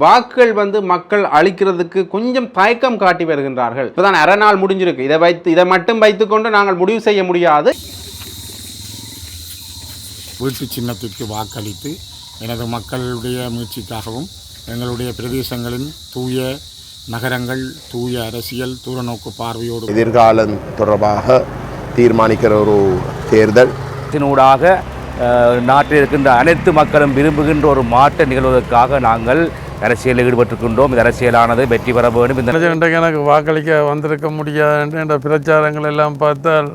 வாக்குகள் மக்கள் அளிக்கிறதுக்கு கொஞ்சம் தயக்கம் காட்டி வருகின்றார்கள். இப்பதான் அரை நாள் முடிஞ்சிருக்கு. இதை மட்டும் வைத்துக்கொண்டு நாங்கள் முடிவு செய்ய முடியாது. வீட்டு சின்னத்திற்கு வாக்களித்து எனது மக்களுடைய முயற்சிக்காகவும் எங்களுடைய பிரதேசங்களின் தூய நகரங்கள், தூய அரசியல், தூரநோக்கு பார்வையோடு எதிர்காலம் தொடர்பாக தீர்மானிக்கிற ஒரு தேர்தல் இதனூடாக நாட்டில் இருக்கின்ற அனைத்து மக்களும் விரும்புகின்ற ஒரு மாற்றம் நிகழ்வதற்காக நாங்கள் அரசியலில் ஈடுபட்டிருக்கின்றோம். இந்த அரசியலானது வெற்றி பெற வேண்டும். இந்த எனக்கு வாக்களிக்க வந்திருக்க முடியாது என்ற பிரச்சாரங்கள் எல்லாம் பார்த்தால்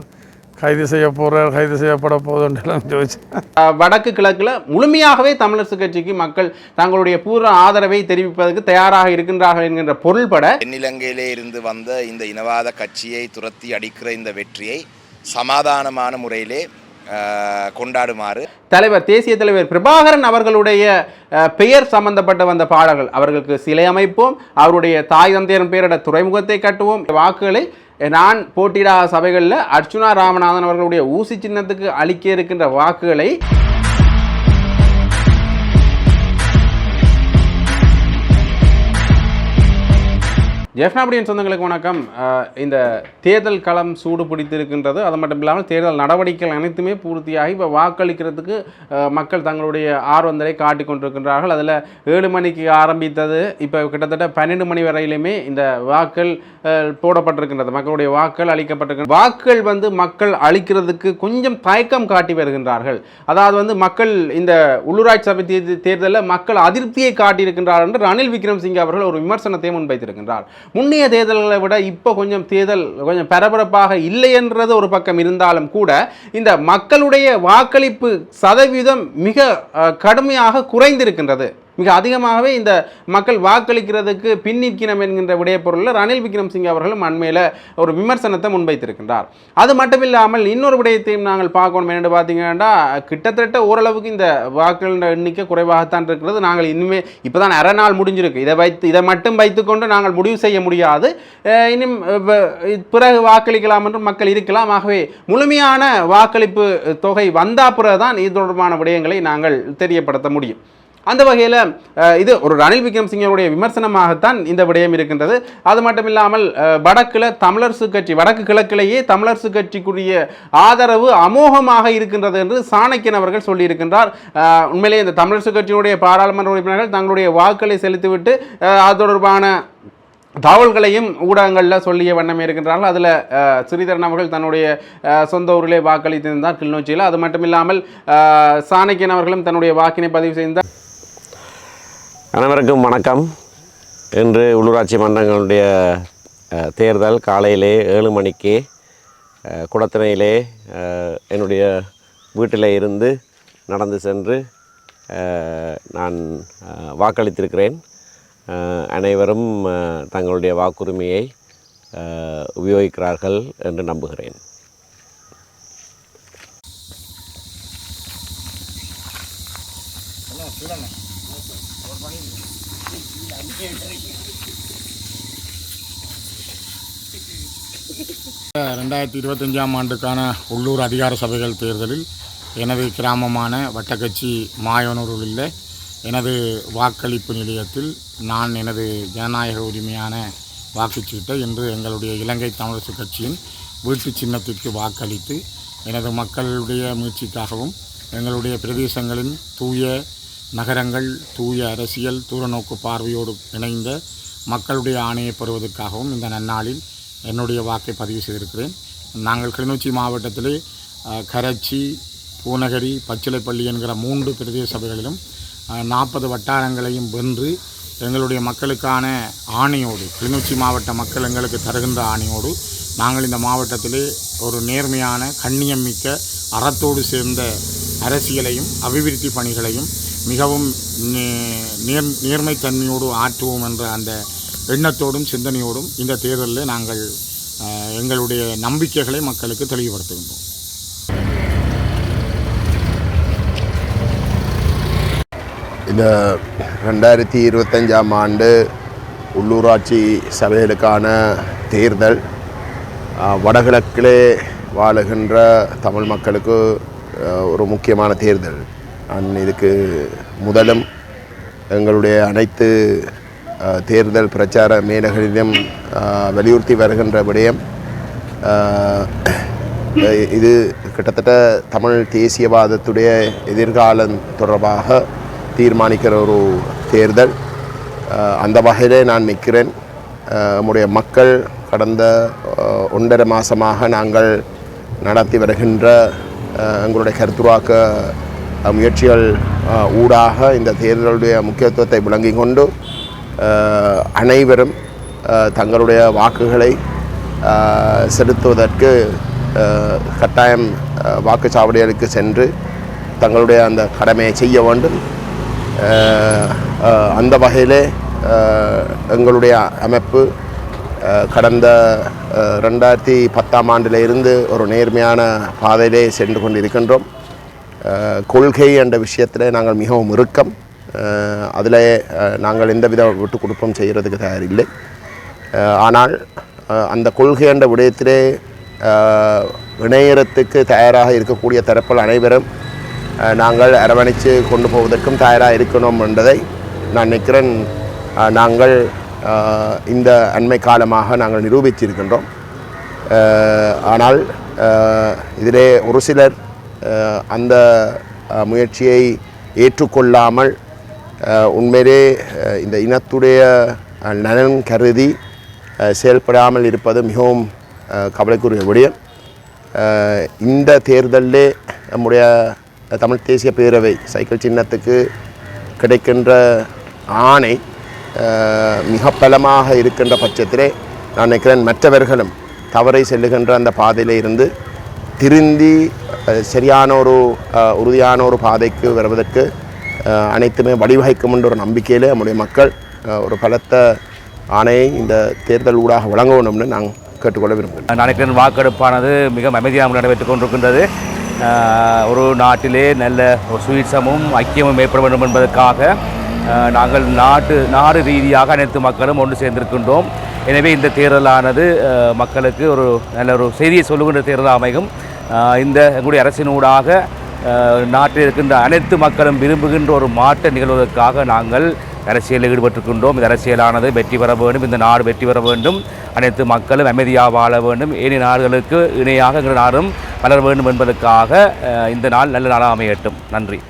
கைது செய்யப்பட போதுன்றெல்லாம் யோசிச்சேன். வடக்கு கிழக்கில் முழுமையாகவே தமிழரசு கட்சிக்கு மக்கள் தங்களுடைய பூர்வ ஆதரவை தெரிவிப்பதற்கு தயாராக இருக்கின்றார்கள் என்கின்ற பொருள்பட தென்னிலங்கையிலே இருந்து வந்த இந்த இனவாத கட்சியை துரத்தி அடிக்கிற இந்த வெற்றியை சமாதானமான முறையிலே கொண்டாடுமாறு தேசிய தலைவர் பிரபாகரன் அவர்களுடைய பெயர் சம்பந்தப்பட்ட வந்த பாடல்கள், அவர்களுக்கு சிலை அமைப்போம், அவருடைய தாய் தந்தையரின் பெயரிட துறைமுகத்தை கட்டுவோம், வாக்குகளை நான் போட்டியிடாத சபைகளில் அர்ச்சுனா ராமநாதன் அவர்களுடைய ஊசி சின்னத்துக்கு அளிக்க இருக்கின்ற வாக்குகளை ஜெஃப்னாபடியின் சொந்தங்களுக்கு வணக்கம். இந்த தேர்தல் களம் சூடு பிடித்திருக்கின்றது. அது மட்டும் இல்லாமல் தேர்தல் நடவடிக்கைகள் அனைத்துமே பூர்த்தியாகி இப்போ வாக்களிக்கிறதுக்கு மக்கள் தங்களுடைய ஆர்வந்தரை காட்டி கொண்டிருக்கின்றார்கள். அதில் 7 மணிக்கு ஆரம்பித்தது இப்போ கிட்டத்தட்ட 12 மணி வரையிலுமே இந்த வாக்கள் போடப்பட்டிருக்கின்றது. மக்களுடைய வாக்கள் அளிக்கப்பட்டிருக்கின்ற வாக்குகள் மக்கள் அளிக்கிறதுக்கு கொஞ்சம் தயக்கம் காட்டி வருகின்றார்கள். அதாவது மக்கள் இந்த உள்ளூராட்சி சபை தேர்தலில் மக்கள் அதிருப்தியை காட்டியிருக்கின்றார்கள் என்று ரணில் விக்ரமசிங்கே அவர்கள் ஒரு விமர்சனத்தை முன்வைத்திருக்கின்றார். முன்னைய தேர்தல்களை விட இப்போ தேர்தல் கொஞ்சம் பரபரப்பாக இல்லை என்றது ஒரு பக்கம் இருந்தாலும் கூட இந்த மக்களுடைய வாக்களிப்பு சதவீதம் மிக கடுமையாக குறைந்திருக்கின்றது. மிக அதிகமாகவே இந்த மக்கள் வாக்களிக்கிறதுக்கு பின்னிற்கினம் என்கின்ற விடயப்பொருளில் ரணில் விக்ரமசிங்கே அவர்களும் அண்மையில் ஒரு விமர்சனத்தை முன்வைத்திருக்கின்றார். அது மட்டும் இல்லாமல் இன்னொரு விடயத்தையும் நாங்கள் பார்க்கணும். என்னென்னு பார்த்தீங்கன்னா கிட்டத்தட்ட ஓரளவுக்கு இந்த வாக்குகளின் எண்ணிக்கை குறைவாகத்தான் இருக்கிறது. நாங்கள் இனிமே இப்போ தான் அரை நாள் முடிஞ்சிருக்கு. இதை மட்டும் வைத்துக்கொண்டு நாங்கள் முடிவு செய்ய முடியாது. இன்னும் பிறகு வாக்களிக்கலாம் என்று மக்கள் இருக்கலாம். ஆகவே முழுமையான வாக்களிப்பு தொகை வந்தால் பிறகுதான் இது தொடர்பான விடயங்களை நாங்கள் தெரியப்படுத்த முடியும். அந்த வகையில் இது ஒரு ரணில் விக்ரமசிங்கனுடைய விமர்சனமாகத்தான் இந்த விடயம் இருக்கின்றது. அது மட்டும் இல்லாமல் வடக்கு கிழக்கிலேயே தமிழரசு கட்சிக்குரிய ஆதரவு அமோகமாக இருக்கின்றது என்று சாணக்கியன் அவர்கள் சொல்லியிருக்கின்றார். உண்மையிலேயே இந்த தமிழரசு கட்சியினுடைய பாராளுமன்ற உறுப்பினர்கள் தங்களுடைய வாக்களை செலுத்திவிட்டு அது தொடர்பான தகவல்களையும் ஊடகங்களில் சொல்லிய வண்ணம் இருக்கின்றார்கள். அதில் ஸ்ரீதரன் அவர்கள் தன்னுடைய சொந்த ஊரிலே வாக்களித்திருந்தார் கிளிநொச்சியில். அது மட்டும் இல்லாமல் சாணக்கியன் அவர்களும் தன்னுடைய வாக்கினை பதிவு செய்தார். அனைவருக்கும் வணக்கம். இன்று உள்ளூராட்சி மன்றங்களுடைய தேர்தல் காலையிலே 7 மணிக்கு குடத்தினையிலே என்னுடைய வீட்டில் இருந்து நடந்து சென்று நான் வாக்களித்திருக்கிறேன். அனைவரும் தங்களுடைய வாக்குரிமையை உபயோகிக்கிறார்கள் என்று நம்புகிறேன். ரெண்டாயிரத்தி 25ஆம் ஆண்டுக்கான உள்ளூர் அதிகார சபைகள் தேர்தலில் எனது கிராமமான வட்டக்கச்சி மாயனூரில் எனது வாக்களிப்பு நிலையத்தில் நான் எனது ஜனநாயக உரிமையான வாக்குச்சீட்டை இன்று எங்களுடைய இலங்கை தமிழரசு கட்சியின் வீட்டு சின்னத்திற்கு வாக்களித்து எனது மக்களுடைய முயற்சிக்காகவும் எங்களுடைய பிரதேசங்களின் தூய நகரங்கள், தூய அரசியல், தூரநோக்கு பார்வையோடு இணைந்த மக்களுடைய ஆணையை பெறுவதற்காகவும் இந்த நன்னாளில் என்னுடைய வாக்கை பதிவு செய்திருக்கிறேன். நாங்கள் கிளிநொச்சி மாவட்டத்திலே கரச்சி, பூநகரி, பச்சிலைப்பள்ளி என்கிற 3 பிரதேச சபைகளிலும் 40 வட்டாரங்களையும் வென்று எங்களுடைய மக்களுக்கான ஆணையோடு, கிளிநொச்சி மாவட்ட மக்கள் எங்களுக்கு தருகின்ற ஆணையோடு நாங்கள் இந்த மாவட்டத்திலே ஒரு நேர்மையான, கண்ணியம் மிக்க, அறத்தோடு சேர்ந்த அரசியலையும் அபிவிருத்தி பணிகளையும் மிகவும் நேர்மைத்தன்மையோடு ஆற்றுவோம் என்ற அந்த எண்ணத்தோடும் சிந்தனையோடும் இந்த தேர்தலில் நாங்கள் எங்களுடைய நம்பிக்கைகளை மக்களுக்கு தெளிவுபடுத்துகின்றோம். இந்த 2025ஆம் ஆண்டு உள்ளூராட்சி சபைகளுக்கான தேர்தல் வடகிழக்கிலே வாழுகின்ற தமிழ் மக்களுக்கு ஒரு முக்கியமான தேர்தல். நான் இதுக்கு முதலும் எங்களுடைய அனைத்து தேர்தல் பிரச்சார மேடைகளிலும் வலியுறுத்தி வருகின்ற விடயம் இது கிட்டத்தட்ட தமிழ் தேசியவாதத்துடைய எதிர்காலம் தொடர்பாக தீர்மானிக்கிற ஒரு தேர்தல். அந்த வகையிலே நான் நிற்கிறேன். நம்முடைய மக்கள் கடந்த 1.5 மாதமாக நாங்கள் நடத்தி வருகின்ற எங்களுடைய கருத்துருவாக்க முயற்சிகள் ஊடாக இந்த தேர்தலுடைய முக்கியத்துவத்தை விளங்கி கொண்டு அனைவரும் தங்களுடைய வாக்குகளை செலுத்துவதற்கு கட்டாயம் வாக்குச்சாவடிகளுக்கு சென்று தங்களுடைய அந்த கடமையை செய்ய வேண்டும். அந்த வகையிலே எங்களுடைய அமைப்பு கடந்த 2010ஆம் ஆண்டிலிருந்து ஒரு நேர்மையான பாதையிலே சென்று கொண்டிருக்கின்றோம். கொள்கை என்ற விஷயத்தில் நாங்கள் மிகவும் இறுக்கம். அதில் நாங்கள் எந்தவித விட்டு கொடுப்பும் செய்கிறதுக்கு தயாரில்லை. ஆனால் அந்த கொள்கை என்ற விடயத்திலே இணையறத்துக்கு தயாராக இருக்கக்கூடிய தரப்பில் அனைவரும் நாங்கள் அரவணைத்து கொண்டு போவதற்கும் தயாராக இருக்கணும் என்பதை நான் நினைக்கிறேன். நாங்கள் இந்த அண்மை காலமாக நாங்கள் நிரூபித்திருக்கின்றோம். ஆனால் இதிலே ஒரு சிலர் அந்த முயற்சியை ஏற்றுக்கொள்ளாமல் உண்மையிலே இந்த இனத்துடைய நலன் கருதி செயல்படாமல் இருப்பது மிகவும் கவலைக்குரிய விடயம். இந்த தேர்தலிலே நம்முடைய தமிழ் தேசிய பேரவை சைக்கிள் சின்னத்துக்கு கிடைக்கின்ற ஆணை மிக பலமாக இருக்கின்ற பட்சத்திலே நான் நினைக்கிறேன் மற்றவர்களும் தவறை செல்லுகின்ற அந்த பாதையில் இருந்து திருந்தி சரியான ஒரு உறுதியான ஒரு பாதைக்கு வருவதற்கு அனைத்துமே வழிவகுக்கும் என்ற ஒரு நம்பிக்கையில் நம்முடைய மக்கள் ஒரு பலத்த ஆணையை இந்த தேர்தல் ஊடாக வழங்க வேண்டும்னு நாங்கள் கேட்டுக்கொள்ள விரும்புகிறேன். நினைக்கிறேன் வாக்கெடுப்பானது மிக அமைதியாக நடைபெற்றுக் கொண்டிருக்கின்றது. ஒரு நாட்டிலே நல்ல ஒரு சுயீட்சமும் ஐக்கியமும் ஏற்பட வேண்டும் என்பதற்காக நாங்கள் நாடு ரீதியாக அனைத்து மக்களும் ஒன்று சேர்ந்திருக்கின்றோம். எனவே இந்த தேர்தலானது மக்களுக்கு ஒரு நல்ல ஒரு செய்தியை சொல்லுகின்ற தேர்தல் அமையும். இந்த எங்களுடைய அரசினூடாக நாட்டில் இருக்கின்ற அனைத்து மக்களும் விரும்புகின்ற ஒரு மாற்றம் நிகழ்வதற்காக நாங்கள் அரசியலில் ஈடுபட்டிருக்கின்றோம். இந்த அரசியலானது வெற்றி பெற வேண்டும், இந்த நாடு வெற்றி பெற வேண்டும், அனைத்து மக்களும் அமைதியாக வாழ வேண்டும், ஏனைய நாடுகளுக்கு இணையாக எங்கள் நாடும் வளர வேண்டும் என்பதற்காக இந்த நாள் நல்ல நாளாக அமையட்டும். நன்றி.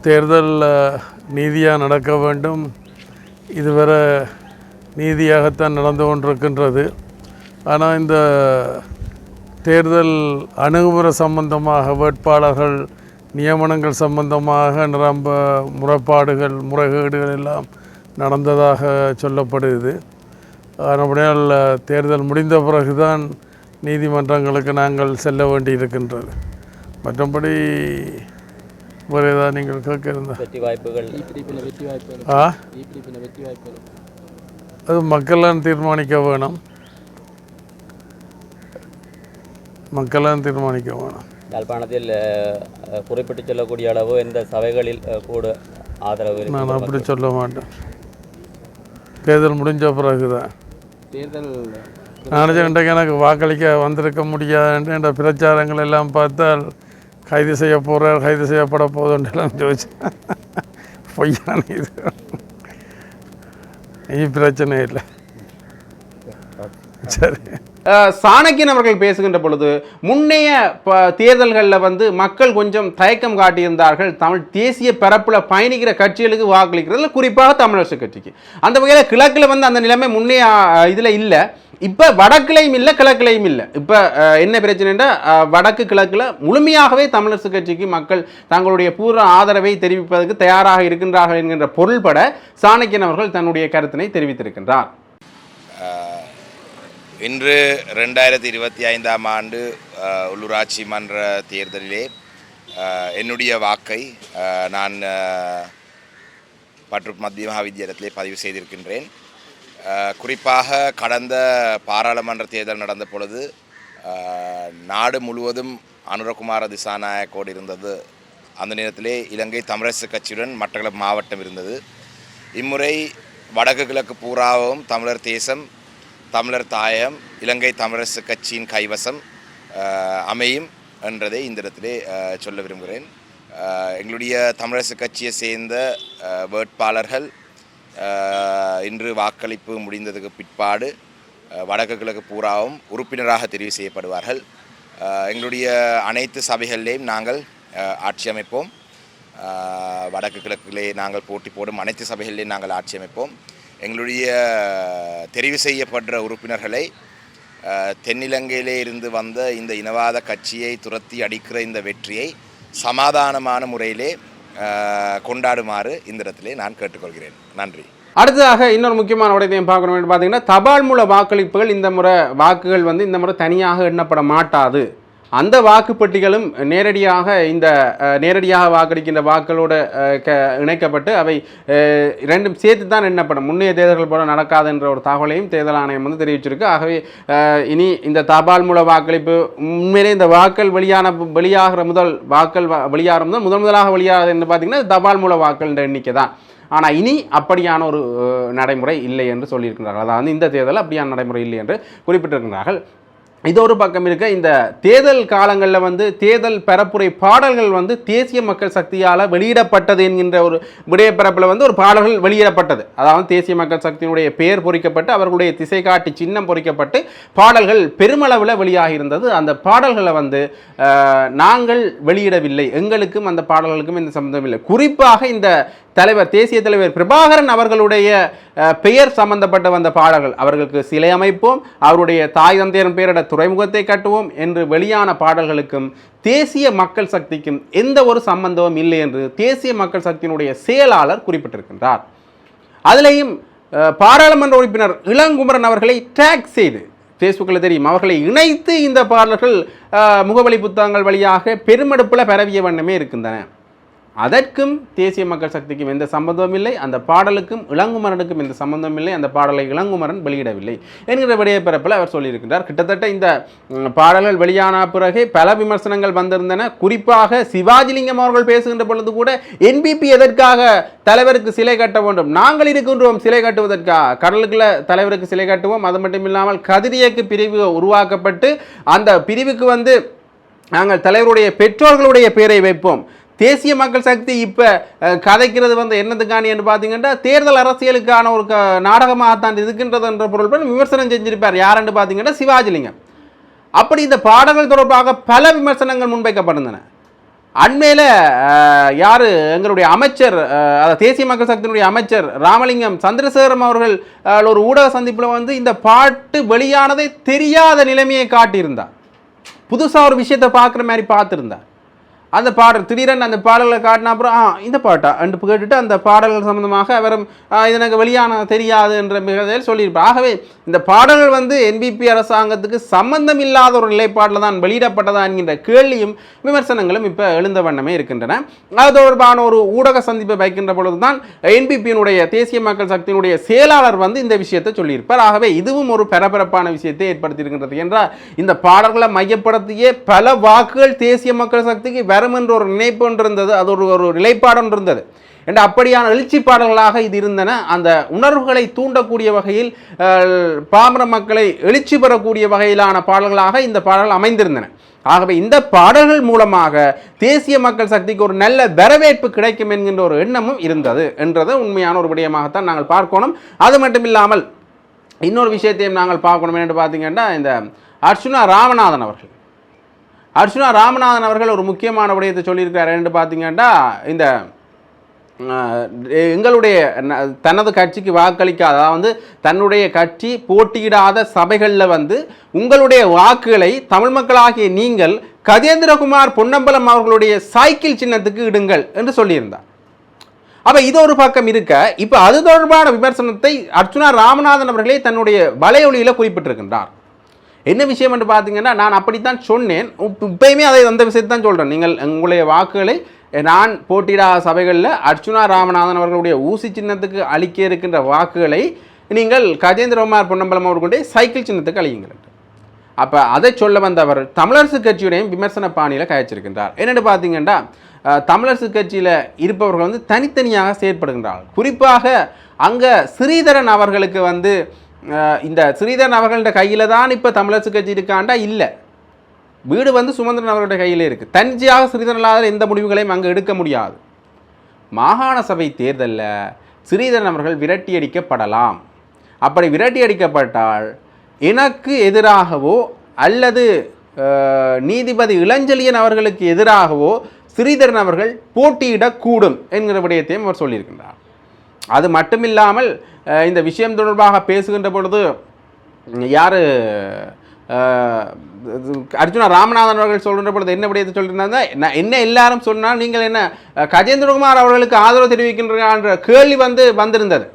தேர்தல் நீதியாக நடக்க வேண்டும். இதுவரை நீதியாகத்தான் நடந்து கொண்டிருக்கின்றது. ஆனால் இந்த தேர்தல் அணுகுமுறை சம்பந்தமாக வேட்பாளர்கள் நியமனங்கள் சம்பந்தமாக நிரம்ப முறைகேடுகள் எல்லாம் நடந்ததாக சொல்லப்படுது. அப்படியால் தேர்தல் முடிந்த பிறகுதான் நீதிமன்றங்களுக்கு நாங்கள் செல்ல வேண்டி இருக்கின்றது. மற்றபடி வேறு ஏதாவது நீங்கள் கேட்க இருந்தால் அது மக்களால் தீர்மானிக்க வேணும். யாழ்ப்பாணத்தில் குறிப்பிட்டு சொல்லக்கூடிய அளவு இந்த சபைகளில் கூட ஆதரவு நான் அப்படி சொல்ல மாட்டேன். தேர்தல் முடிஞ்ச பிறகுதான் தேர்தல் நினச்சேன் எனக்கு வாக்களிக்க வந்திருக்க முடியாது என்ற பிரச்சாரங்கள் எல்லாம் பார்த்தால் கைது செய்யப்பட போதுன்றெல்லாம் யோசிச்சேன். பொய்யான இது பிரச்சனை இல்லை. சரி, சாணக்கியன் அவர்கள் பேசுகின்ற பொழுது முன்னைய தேர்தல்களில் மக்கள் கொஞ்சம் தயக்கம் காட்டியிருந்தார்கள் தமிழ் தேசிய பரப்பில் பயணிக்கிற கட்சிகளுக்கு வாக்களிக்கிறதுல, குறிப்பாக தமிழரசு கட்சிக்கு. அந்த வகையில் கிழக்கில் அந்த நிலைமை முன்னைய இதில் இல்லை. இப்போ வடக்கிலையும் இல்லை, கிழக்கிலையும் இல்லை. இப்போ என்ன பிரச்சனைன்னா வடக்கு கிழக்கில் முழுமையாகவே தமிழரசு கட்சிக்கு மக்கள் தங்களுடைய பூர்வ ஆதரவை தெரிவிப்பதற்கு தயாராக இருக்கின்றார்கள் என்கின்ற பொருள்பட சாணக்கியன் அவர்கள் தன்னுடைய கருத்தினை தெரிவித்திருக்கின்றார். இன்று 2025ஆம் ஆண்டு உள்ளூராட்சி மன்ற தேர்தலிலே என்னுடைய வாக்கை நான் பட்ருப் மத்திய மகாவித்தியாலயத்திலே பதிவு செய்திருக்கின்றேன். குறிப்பாக கடந்த பாராளுமன்ற தேர்தல் நடந்த பொழுது நாடு முழுவதும் அனுரகுமார திசாநாயக்கோடு இருந்தது. அந்த நேரத்திலே இலங்கை தமிழரசு கட்சியுடன் மட்டக்களப்பு மாவட்டம் இருந்தது. இம்முறை வடக்கு கிழக்கு பூராவும் தமிழர் தேசம், தமிழர் தாயம், இலங்கை தமிழரசு கட்சியின் கைவசம் அமையும் என்றதை இந்த இடத்திலே சொல்ல விரும்புகிறேன். எங்களுடைய தமிழரசு கட்சியை சேர்ந்த வேட்பாளர்கள் இன்று வாக்களிப்பு முடிந்ததுக்கு பிற்பாடு வடக்கு கிழக்கு பூராவும் உறுப்பினராக தெரிவு செய்யப்படுவார்கள். எங்களுடைய அனைத்து சபைகளிலேயும் நாங்கள் ஆட்சி அமைப்போம். வடக்கு கிழக்கிலே நாங்கள் போட்டி போடும் அனைத்து சபைகளிலேயும் நாங்கள் ஆட்சி அமைப்போம். எங்களுடைய தெரிவு செய்யப்படுற உறுப்பினர்களை தென்னிலங்கையிலே இருந்து வந்த இந்த இனவாத கட்சியை துரத்தி அடிக்கிற இந்த வெற்றியை சமாதானமான முறையிலே கொண்டாடுமாறு இந்த இடத்திலே நான் கேட்டுக்கொள்கிறேன். நன்றி. அடுத்ததாக இன்னொரு முக்கியமான விடயத்தையும் பார்க்கணும். பார்த்தீங்கன்னா தபால் மூல வாக்களிப்புகள் இந்த முறை வாக்குகள் வந்து இந்த முறை தனியாக எண்ணப்பட மாட்டாது. அந்த வாக்குப்பெட்டிகளும் நேரடியாக வாக்களிக்கின்ற வாக்களோடு இணைக்கப்பட்டு அவை ரெண்டும் சேர்த்து தான் எண்ணப்படும். முன்னைய தேர்தல்கள் போல நடக்காது என்ற ஒரு தகவலையும் தேர்தல் ஆணையம் வந்து தெரிவிச்சிருக்கு. ஆகவே இனி இந்த தபால் மூல வாக்களிப்பு உண்மையிலே இந்த வாக்கள் வெளியாகிற முதலாக வெளியாகிறது என்று பார்த்தீங்கன்னா தபால் மூல வாக்கள் என்ற எண்ணிக்கை தான். ஆனால் இனி அப்படியான ஒரு நடைமுறை இல்லை என்று சொல்லியிருக்கிறார்கள். அதாவது இந்த தேர்தல் அப்படியான நடைமுறை இல்லை என்று குறிப்பிட்டிருக்கிறார்கள். இது ஒரு பக்கம் இருக்க, இந்த தேர்தல் காலங்களில் வந்து தேர்தல் பரப்புரை பாடல்கள் வந்து தேசிய மக்கள் சக்தியால் வெளியிடப்பட்டது என்கின்ற ஒரு விடயப்பரப்பில் வந்து ஒரு பாடல்கள் வெளியிடப்பட்டது. அதாவது தேசிய மக்கள் சக்தியினுடைய பெயர் பொறிக்கப்பட்டு அவர்களுடைய திசை காட்டி சின்னம் பொறிக்கப்பட்டு பாடல்கள் பெருமளவில் வெளியாகி இருந்தது. அந்த பாடல்களை வந்து நாங்கள் வெளியிடவில்லை, எங்களுக்கும் அந்த பாடல்களுக்கும் இந்த சம்பந்தம் இல்லை. குறிப்பாக இந்த தேசிய தலைவர் பிரபாகரன் அவர்களுடைய பெயர் சம்பந்தப்பட்ட வந்த பாடல்கள், அவர்களுக்கு சிலை அமைப்போம், அவருடைய தாய் தந்தையரின் பெயரிட துறைமுகத்தை கட்டுவோம் என்று வெளியான பாடல்களுக்கும் தேசிய மக்கள் சக்திக்கும் எந்த ஒரு சம்பந்தமும் இல்லை என்று தேசிய மக்கள் சக்தியினுடைய செயலாளர் குறிப்பிட்டிருக்கின்றார். அதிலேயும் பாராளுமன்ற உறுப்பினர் இளங்குமரன் அவர்களை டேக் செய்து ஃபேஸ்புக்கில் தெரியும் அவர்களை இணைத்து இந்த பாடல்கள் முகவலி புத்தகங்கள் வழியாக பெருமெடுப்பில் பரவிய வண்ணமே இருக்கின்றன. அதற்கும் தேசிய மக்கள் சக்திக்கும் எந்த சம்பந்தமும் இல்லை, அந்த பாடலுக்கும் இளங்குமரனுக்கும் எந்த சம்பந்தமும் இல்லை, அந்த பாடலை இளங்குமரன் வெளியிடவில்லை என்கிற விடயப்பரப்பில் அவர் சொல்லியிருக்கின்றார். கிட்டத்தட்ட இந்த பாடல்கள் வெளியான பிறகு பல விமர்சனங்கள் வந்திருந்தன. குறிப்பாக சிவாஜிலிங்கம் அவர்கள் பேசுகின்ற பொழுது கூட என்பிபி எதற்காக தலைவருக்கு சிலை கட்ட வேண்டும், நாங்கள் இருக்கின்றோம் சிலை கட்டுவதற்காக, கடலுக்குள்ள தலைவருக்கு சிலை கட்டுவோம், அது மட்டும் இல்லாமல் கதிரியக்கு பிரிவு உருவாக்கப்பட்டு அந்த பிரிவுக்கு வந்து நாங்கள் தலைவருடைய பெற்றோர்களுடைய பெயரை வைப்போம். தேசிய மக்கள் சக்தி இப்போ கதைக்கிறது வந்து என்னதுக்கான என்று பார்த்தீங்கன்னா தேர்தல் அரசியலுக்கான ஒரு நாடகமாகத்தான் இருக்கின்றது என்ற பொருள் விமர்சனம் செஞ்சிருப்பார். யாருன்னு பார்த்தீங்கன்னா சிவாஜிலிங்கம். அப்படி இந்த பாடல்கள் தொடர்பாக பல விமர்சனங்கள் முன்வைக்கப்பட்டிருந்தன. அண்மையில் எங்களுடைய அமைச்சர், தேசிய மக்கள் சக்தியினுடைய அமைச்சர் ராமலிங்கம் சந்திரசேகரம் அவர்கள் ஒரு ஊடக சந்திப்பில் வந்து இந்த பாட்டு வெளியானதை தெரியாத நிலைமையை காட்டியிருந்தார். புதுசாக ஒரு விஷயத்தை பார்க்குற மாதிரி பார்த்துருந்தார். அந்த பாடல் திடீரென்று அந்த பாடல்களை காட்டின அப்புறம் இந்த பாட்டா என்று கேட்டுட்டு அந்த பாடல்கள் சம்பந்தமாக அவரும் இது எனக்கு வெளியான தெரியாது என்ற மிகதையில் சொல்லியிருப்பார். ஆகவே இந்த பாடல்கள் வந்து என்பிபி அரசாங்கத்துக்கு சம்பந்தம் இல்லாத ஒரு நிலைப்பாட்டில் தான் வெளியிடப்பட்டதா என்கின்ற கேள்வியும் விமர்சனங்களும் இப்போ எழுந்த வண்ணமே இருக்கின்றன. அது தொடர்பான ஒரு ஊடக சந்திப்பை வைக்கின்ற பொழுது தான் என்பிபியினுடைய தேசிய மக்கள் சக்தியினுடைய செயலாளர் வந்து இந்த விஷயத்தை சொல்லியிருப்பார். ஆகவே இதுவும் ஒரு பரபரப்பான விஷயத்தை ஏற்படுத்தியிருக்கின்றது என்றால் இந்த பாடல்களை மையப்படுத்தியே பல வாக்குகள் தேசிய மக்கள் சக்திக்கு வரும் என்ற ஒரு நினைப்பு ஒன்று இருந்தது, அது ஒரு நிலைப்பாடு ஒன்று இருந்தது என்ற அப்படியான எழுச்சி பாடல்களாக இது இருந்தன. அந்த உணர்வுகளை தூண்டக்கூடிய வகையில் பாமர மக்களை எழுச்சி பெறக்கூடிய வகையிலான பாடல்களாக இந்த பாடல்கள் அமைந்திருந்தன. ஆகவே இந்த பாடல்கள் மூலமாக தேசிய மக்கள் சக்திக்கு ஒரு நல்ல வரவேற்பு கிடைக்கும் என்கின்ற ஒரு எண்ணமும் இருந்தது என்றது உண்மையான ஒரு விடயமாகத்தான் நாங்கள் பார்க்கணும். அது மட்டும் இல்லாமல் இன்னொரு விஷயத்தையும் நாங்கள் பார்க்கணும் என்று பார்த்தீங்கன்னா, இந்த அர்ச்சுனா ராமநாதன் அவர்கள் ஒரு முக்கியமான விடயத்தை சொல்லியிருக்காரு என்று பார்த்தீங்கன்னா, இந்த எங்களுடைய தனது கட்சிக்கு வாக்களிக்காத, அதாவது தன்னுடைய கட்சி போட்டியிடாத சபைகளில் வந்து உங்களுடைய வாக்குகளை தமிழ் மக்களாகிய நீங்கள் கஜேந்திரகுமார் பொன்னம்பலம் அவர்களுடைய சைக்கிள் சின்னத்துக்கு இடுங்கள் என்று சொல்லியிருந்தார். அப்போ இது ஒரு பக்கம் இருக்க, இப்போ அது தொடர்பான விமர்சனத்தை அர்ச்சுனா ராமநாதன் அவர்களே தன்னுடைய வலையொலியில் குறிப்பிட்டிருக்கின்றார். என்ன விஷயம் என்று பார்த்தீங்கன்னா நான் அப்படித்தான் சொன்னேன், இப்பயுமே அதை அந்த விஷயத்தை தான் சொல்கிறேன். நீங்கள் உங்களுடைய வாக்குகளை நான் போட்டியிடாத சபைகளில் அர்ச்சுனா ராமநாதன் அவர்களுடைய ஊசி சின்னத்துக்கு அளிக்க இருக்கின்ற வாக்குகளை நீங்கள் கஜேந்திரகுமார் பொன்னம்பலம் அவர்களுடைய சைக்கிள் சின்னத்துக்கு அளியுங்கள். அப்போ அதை சொல்ல வந்தவர் தமிழரசு கட்சியுடையும் விமர்சன பாணியில் கழிச்சிருக்கின்றார். என்னென்னு பார்த்தீங்கன்னா தமிழரசு கட்சியில் இருப்பவர்கள் வந்து தனித்தனியாக செயற்படுகின்றார்கள். குறிப்பாக அங்கே ஸ்ரீதரன் அவர்களுக்கு வந்து இந்த ஸ்ரீதரன் அவர்கள்ட கையில் தான் இப்போ தமிழரசு கட்சி இருக்காண்டா இல்லை, வீடு வந்து சுமந்திரன் அவர்களுடைய கையில் இருக்குது. தனிச்சையாக ஸ்ரீதரன் எந்த முடிவுகளையும் அங்கே எடுக்க முடியாது. மாகாண சபை தேர்தலில் ஸ்ரீதரன் அவர்கள் விரட்டியடிக்கப்படலாம். அப்படி விரட்டியடிக்கப்பட்டால் எனக்கு எதிராகவோ அல்லது நீதிபதி இளஞ்செழியன் அவர்களுக்கு எதிராகவோ ஸ்ரீதரன் அவர்கள் போட்டியிடக்கூடும் என்கிற விடயத்தையும் அவர் சொல்லியிருக்கின்றார். அது மட்டுமில்லாமல் இந்த விஷயம் தொடர்பாக பேசுகின்ற பொழுது யார் அர்ச்சுனா ராமநாதன் அவர்கள் சொல்கின்ற பொழுது என்ன விடயத்தை சொல்லியிருந்தாங்க, என்ன எல்லாரும் சொன்னால் நீங்கள் என்ன கஜேந்திரகுமார் அவர்களுக்கு ஆதரவு தெரிவிக்கின்ற கேள்வி வந்திருந்தது.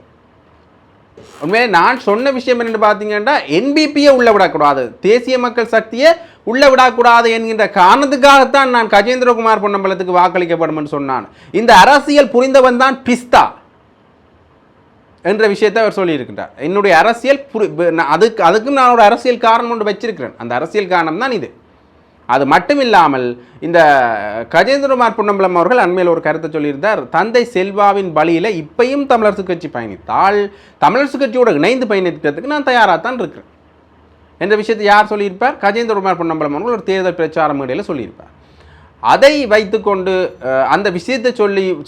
உண்மையே நான் சொன்ன விஷயம் என்னென்னு பார்த்தீங்கன்னா என்பிபியை உள்ள விடக்கூடாது, தேசிய மக்கள் சக்தியை உள்ள விடக்கூடாது என்கின்ற காரணத்துக்காகத்தான் நான் கஜேந்திரகுமார் பொன்னம்பலத்துக்கு வாக்களிக்கப்படும் என்று சொன்னான். இந்த அரசியல் புரிந்தவன் தான் பிஸ்தா என்ற விஷயத்தை அவர் சொல்லியிருக்கின்றார். என்னுடைய அரசியல் அதுக்கும் நான் ஒரு அரசியல் காரணம் ஒன்று வச்சிருக்கிறேன். அந்த அரசியல் காரணம் தான் இது. அது மட்டும் இல்லாமல் இந்த கஜேந்திரகுமார் பொன்னம்பலம் அவர்கள் அண்மையில் ஒரு கருத்தை சொல்லியிருந்தார், தந்தை செல்வாவின் வழியில் இப்பையும் தமிழரசு கட்சி பயணித்தால் தமிழரசு கட்சியோடு இணைந்து பயணிக்கிறதுக்கு நான் தயாராகத்தான் இருக்கிறேன் என்ற விஷயத்தை யார் சொல்லியிருப்பார்? கஜேந்திரகுமார் பொன்னம்பலம் அவர்கள் ஒரு தேர்தல் பிரச்சார மேடையில் சொல்லியிருப்பார். அதை வைத்துக்கொண்டு அந்த விஷயத்தை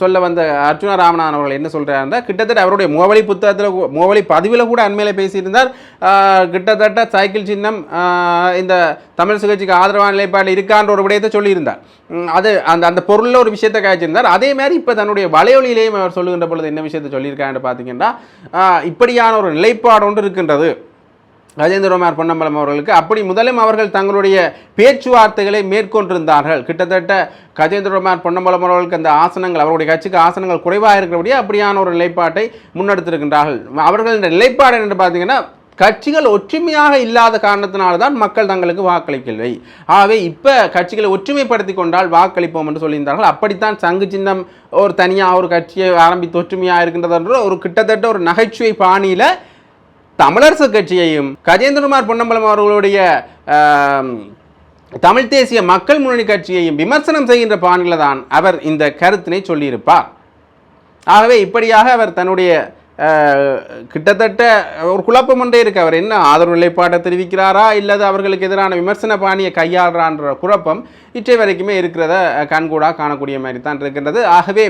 சொல்ல வந்த அர்ச்சுனா ராமநாதன் அவர்கள் என்ன சொல்கிறாருன்னா, கிட்டத்தட்ட அவருடைய முகவழி புத்தகத்தில் முகவழி பதிவில் கூட அண்மையில் பேசியிருந்தார். கிட்டத்தட்ட சைக்கிள் சின்னம் இந்த தமிழரசு கட்சிக்கு ஆதரவான நிலைப்பாடு இருக்கான்ற ஒரு விடயத்தை சொல்லியிருந்தார். அது அந்த பொருளில் ஒரு விஷயத்தை காய்ச்சிருந்தார். அதே மாதிரி இப்போ தன்னுடைய வலையொலியிலேயும் அவர் சொல்லுகின்ற பொழுது என்ன விஷயத்தை சொல்லியிருக்காருன்னு பார்த்தீங்கன்னா, இப்படியான ஒரு நிலைப்பாடு ஒன்று இருக்கின்றது கஜேந்திரகுமார் பொன்னம்பலம் அவர்களுக்கு. அப்படி முதலும் அவர்கள் தங்களுடைய பேச்சுவார்த்தைகளை மேற்கொண்டிருந்தார்கள். கிட்டத்தட்ட கஜேந்திரகுமார் பொன்னம்பலம் அவர்களுக்கு அந்த ஆசனங்கள், அவருடைய கட்சிக்கு ஆசனங்கள் குறைவாக இருக்கிறபடியே அப்படியான ஒரு நிலைப்பாட்டை முன்னெடுத்திருக்கின்றார்கள். அவர்கள் நிலைப்பாடு என்று பார்த்தீங்கன்னா, கட்சிகள் ஒற்றுமையாக இல்லாத காரணத்தினால தான் மக்கள் தங்களுக்கு வாக்களிக்கவில்லை. ஆகவே இப்போ கட்சிகளை ஒற்றுமைப்படுத்தி கொண்டால் வாக்களிப்போம் என்று சொல்லியிருந்தார்கள். அப்படித்தான் சங்கு சின்னம் ஒரு தனியாக ஒரு கட்சியை ஆரம்பித்து ஒற்றுமையாக இருக்கின்றது என்ற ஒரு கிட்டத்தட்ட ஒரு நகைச்சுவை பாணியில் தமிழரசு கட்சியையும் கஜேந்திரகுமார் பொன்னம்பலம் அவர்களுடைய தமிழ் தேசிய மக்கள் முன்னணி கட்சியையும் விமர்சனம் செய்கின்ற பாணியில் தான் அவர் இந்த கருத்தினை சொல்லியிருப்பார். ஆகவே இப்படியாக அவர் தன்னுடைய கிட்டத்தட்ட ஒரு குழப்பம் ஒன்றே இருக்கு. அவர் என்ன ஆதரவு நிலைப்பாட்டை தெரிவிக்கிறாரா இல்லது அவர்களுக்கு எதிரான விமர்சன பாணியை கையாளுறான்ற குழப்பம் இற்றை வரைக்குமே இருக்கிறத கண்கூடா காணக்கூடிய மாதிரி தான் இருக்கின்றது. ஆகவே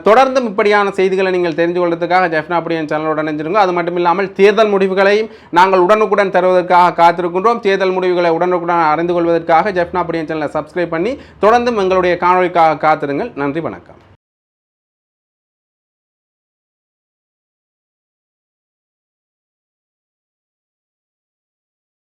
தொடர்ந்தும் இப்படியான செய்திகளை நீங்கள் தெரிந்து கொள்வதற்காக ஜெஃப்னா அப்படியே சேனலோட இணைஞ்சிருங்க. அது மட்டும் இல்லாமல் தேர்தல் முடிவுகளையும் நாங்கள் உடனுக்குடன் தருவதற்காக காத்திருக்கின்றோம். தேர்தல் முடிவுகளை உடனுக்குடன் அறிந்து கொள்வதற்காக ஜெஃப்னா அப்படியே சேனலை சப்ஸ்கிரைப் பண்ணி தொடர்ந்தும் எங்களுடைய காணொலிக்காக காத்திருங்கள். நன்றி, வணக்கம்.